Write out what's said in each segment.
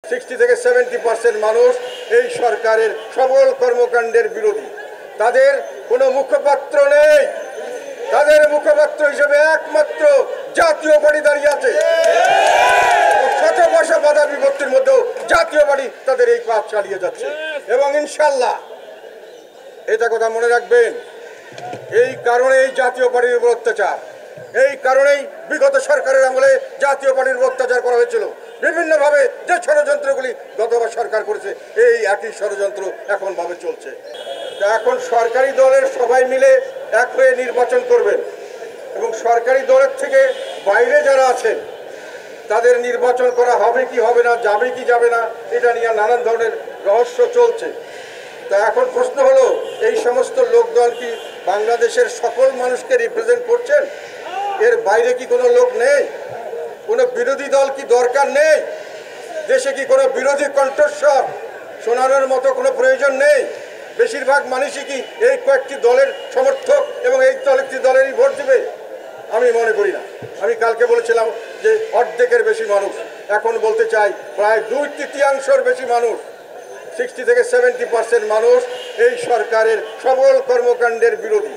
60 থেকে 70% মানুষ এই সরকারের সকল কর্মকাণ্ডের বিরোধী। তাদের কোনো মুখপাত্র নেই। তাদের মুখপাত্র হিসেবে একমাত্র জাতীয় পার্টি দাঁড়িয়ে আছে। শত বর্ষ বাধা বিপত্তির মধ্যেও জাতীয় পার্টি তাদের এই কাজ চালিয়ে যাচ্ছে এবং ইনশাল্লাহ এটা কথা মনে রাখবেন। এই কারণেই জাতীয় পার্টির উপর অত্যাচার, এই কারণেই বিগত সরকারের আমলে জাতীয় পার্টির উপর অত্যাচার করা হয়েছিল। বিভিন্নভাবে যে ষড়যন্ত্রগুলি গতবার সরকার করেছে এই একই ষড়যন্ত্র এখন ভাবে চলছে। এখন সরকারি দলের সবাই মিলে এক হয়ে নির্বাচন করবেন এবং সরকারি দলের থেকে বাইরে যারা আছেন তাদের নির্বাচন করা হবে কি হবে না, যাবে কি যাবে না, এটা নিয়ে নানান ধরনের রহস্য চলছে। তা এখন প্রশ্ন হলো, এই সমস্ত লোকদল কি বাংলাদেশের সকল মানুষকে রিপ্রেজেন্ট করছেন? এর বাইরে কি কোনো লোক নেই? কোনো বিরোধী দল কি দরকার নেই? দেশে কি কোনো বিরোধী কণ্ঠস্বর শোনানোর মতো কোনো প্রয়োজন নেই? বেশিরভাগ মানুষই কি এই কয়েকটি দলের সমর্থক এবং এই কয়েকটি দলেরই ভোট দেবে? আমি মনে করি না। আমি কালকে বলেছিলাম যে অর্ধেকের বেশি মানুষ, এখন বলতে চাই প্রায় 2/3 বেশি মানুষ, 60 থেকে 70% মানুষ এই সরকারের সকল কর্মকাণ্ডের বিরোধী।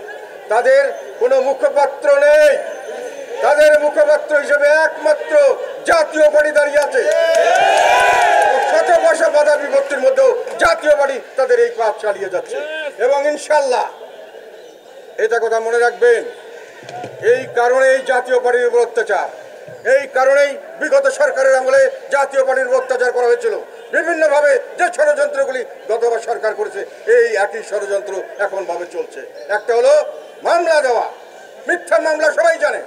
তাদের কোনো মুখপাত্র নেই। তাদের মুখপাত্র হিসেবে একমাত্র জাতীয় পার্টি দাঁড়িয়ে আছে। শত বর্ষ বাধা বিপত্তির মধ্যেও জাতীয় পার্টি তাদের এই কাজ চালিয়ে যাচ্ছে এবং ইনশাল্লাহ এটা কথা মনে রাখবেন। এই কারণেই জাতীয় পার্টির উপর অত্যাচার, এই কারণেই বিগত সরকারের আমলে জাতীয় পার্টির উপর অত্যাচার করা হয়েছিল। বিভিন্নভাবে যে ষড়যন্ত্রগুলি গতবার সরকার করেছে এই একই ষড়যন্ত্র এখন ভাবে চলছে। একটা হলো মামলা দেওয়া, মিথ্যা মামলা, সবাই জানে,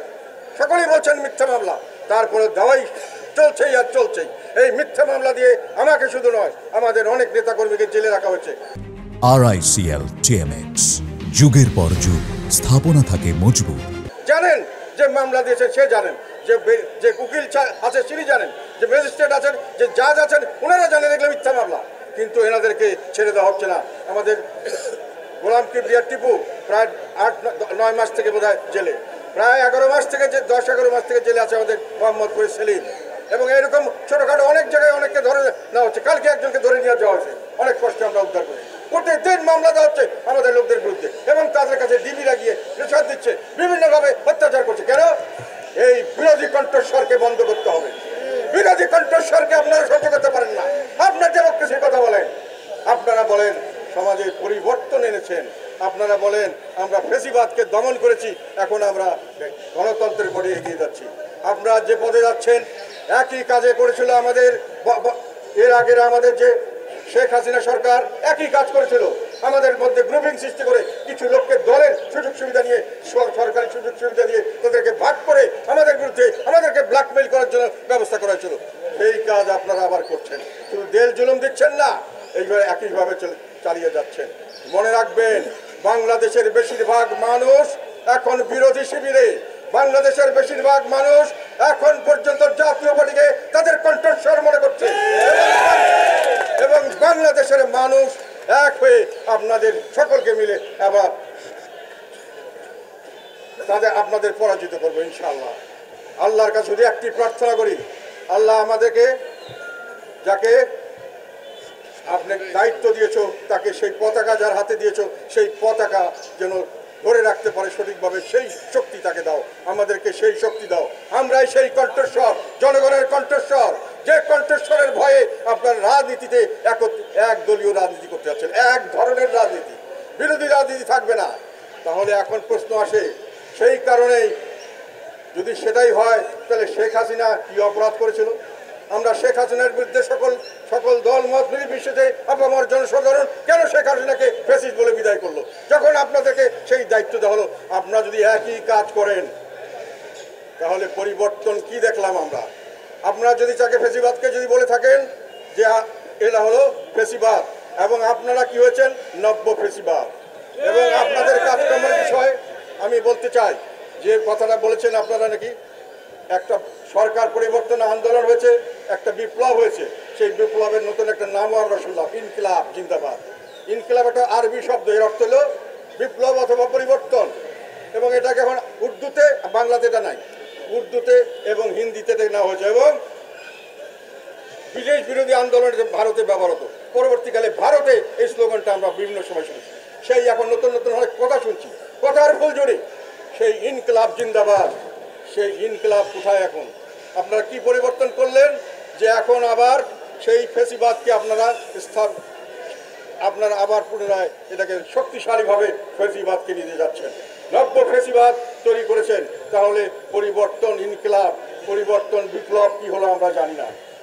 সকলেই বলছেন মিথ্যা মামলা, তারপরে দেওয়াই চলছেই আর চলছেই। এই মিথ্যা মামলা দিয়ে আমাকে শুধু নয়, আমাদের অনেক নেতাকর্মীকে জেলে রাখা হয়েছে। RICL TMX, যুগের পর যুগ স্থাপনা থাকে মজবুত। জানেন যে মামলা দিয়েছেন সে জানেন, যে উকিল আছে তিনি জানেন, যে ম্যাজিস্ট্রেট আছেন, যে জাজ আছেন ওনারা জানেন এগুলো মিথ্যা মামলা, কিন্তু এনাদেরকে ছেড়ে দেওয়া হচ্ছে না। আমাদের গোলাম কিবরিয়া টিপু প্রায় 8-9 মাস থেকে বোধহয় জেলে, প্রায় 11 মাস থেকে 10-11 মাস থেকে জেলে আছে আমাদের মোহাম্মদপুরের সেলিম, এবং এরকম ছোটখাটো অনেক জায়গায় অনেককে ধরে নেওয়া হচ্ছে। কালকে একজনকে ধরে নিয়ে যাওয়া হয়েছে, অনেক কষ্টে আমরা উদ্ধার করি। প্রত্যেকদিন মামলা দেওয়া হচ্ছে আমাদের লোকদের বিরুদ্ধে এবং তাদের কাছে ডিবি লাগিয়ে রিসার্চ দিচ্ছে, বিভিন্নভাবে অত্যাচার করছে। কেন? এই বিরোধী কণ্ঠস্বরকে বন্ধ করতে হবে। বিরোধী কণ্ঠস্বরকে আপনারা সহ্য করতে পারেন না। আপনার ডেমোক্রেসির কথা বলেন, আপনারা বলেন সমাজে পরিবর্তন এনেছেন, আপনারা বলেন আমরা ফ্যাসিবাদকে দমন করেছি, এখন আমরা গণতন্ত্রের পথে এগিয়ে যাচ্ছি। আপনারা যে পথে যাচ্ছেন একই কাজে করেছিল আমাদের এর আগের আমাদের যে শেখ হাসিনা সরকার, একই কাজ করেছিল। আমাদের মধ্যে গ্রুপিং সৃষ্টি করে কিছু লোককে দলের সুযোগ সুবিধা নিয়ে, সরকারি সুযোগ সুবিধা দিয়ে তাদেরকে ভাগ করে আমাদের বিরুদ্ধে আমাদেরকে ব্ল্যাকমেইল করার জন্য ব্যবস্থা করা হয়েছিল। এই কাজ আপনারা আবার করছেন, শুধু দেল জুলুম দিচ্ছেন না, এইভাবে একইভাবে চালিয়ে যাচ্ছেন। মনে রাখবেন, বাংলাদেশের বেশিরভাগ মানুষ এখন বিরোধী শিবিরে। বাংলাদেশের বেশিরভাগ মানুষ এখন পর্যন্ত জাতীয় পার্টিকে তাদের কণ্ঠস্বর মনে করছে এবং বাংলাদেশের মানুষ এক হয়ে আপনাদের সকলকে মিলে আবার আপনাদের পরাজিত করবো ইনশাআল্লাহ। আল্লাহর কাছে যদি একটি প্রার্থনা করি, আল্লাহ আমাদেরকে যাকে আপনি দায়িত্ব দিয়েছো, তাকে সেই পতাকা যার হাতে দিয়েছো, সেই পতাকা যেন ধরে রাখতে পারে সঠিকভাবে, সেই শক্তি তাকে দাও, আমাদেরকে সেই শক্তি দাও। আমরাই সেই কণ্ঠস্বর, জনগণের কণ্ঠস্বর, যে কণ্ঠস্বরের ভয়ে আপনার রাজনীতিতে এক দলীয় রাজনীতি করতে যাচ্ছেন, এক ধরনের রাজনীতি, বিরোধী রাজনীতি থাকবে না। তাহলে এখন প্রশ্ন আসে, সেই কারণেই যদি সেটাই হয় তাহলে শেখ হাসিনা কি অপরাধ করেছিল? আমরা শেখ হাসিনার বিরুদ্ধে সকল দল মত নির্বিশেষে আপামর জনসাধারণ কেন শেখ হাসিনাকে ফ্যাসিস্ট বলে বিদায় করলো? যখন আপনাদেরকে সেই দায়িত্ব দেওয়া হলো, আপনারা যদি একই কাজ করেন তাহলে পরিবর্তন কি দেখলাম আমরা? আপনারা যদি তাকে ফ্যাসিবাদকে যদি বলে থাকেন যে এরা হলো ফ্যাসিবাদ, এবং আপনারা কি হয়েছেন? নব্য ফ্যাসিবাদ। এবং আপনাদের কাজকর্মের বিষয়ে আমি বলতে চাই, যে কথাটা বলেছেন আপনারা নাকি একটা সরকার পরিবর্তন আন্দোলন হয়েছে, একটা বিপ্লব হয়েছে, সেই বিপ্লবের নতুন একটা নামও আমরা শুনলাম, ইনকিলাব জিন্দাবাদ। ইনকিলাব একটা আরবি শব্দ, এর অর্থ হলো বিপ্লব অথবা পরিবর্তন, এবং এটাকে এখন উর্দুতে, বাংলাতে এটা নাই, উর্দুতে এবং হিন্দিতে নেওয়া হয়েছে, এবং ব্রিটিশ বিরোধী আন্দোলনে ভারতে ব্যবহৃত। পরবর্তীকালে ভারতে এই স্লোগানটা আমরা বিভিন্ন সময় শুনেছি। সেই এখন নতুন নতুন অনেক কথা শুনছি, কথার ফুলঝুরি। সেই ইনকলাব জিন্দাবাদ, সেই ইনকলাব কোথায় এখন? আপনারা কি পরিবর্তন করলেন যে এখন আবার সেই ফেসিবাদকে আপনারা আবার পুনরায় এটাকে শক্তিশালীভাবে ফেসিবাদকে নিয়ে যাচ্ছেন, নব্য ফেসিবাদ তৈরি করেছেন। তাহলে পরিবর্তন, ইনকলাব, পরিবর্তন, বিপ্লব কি হলো আমরা জানি না।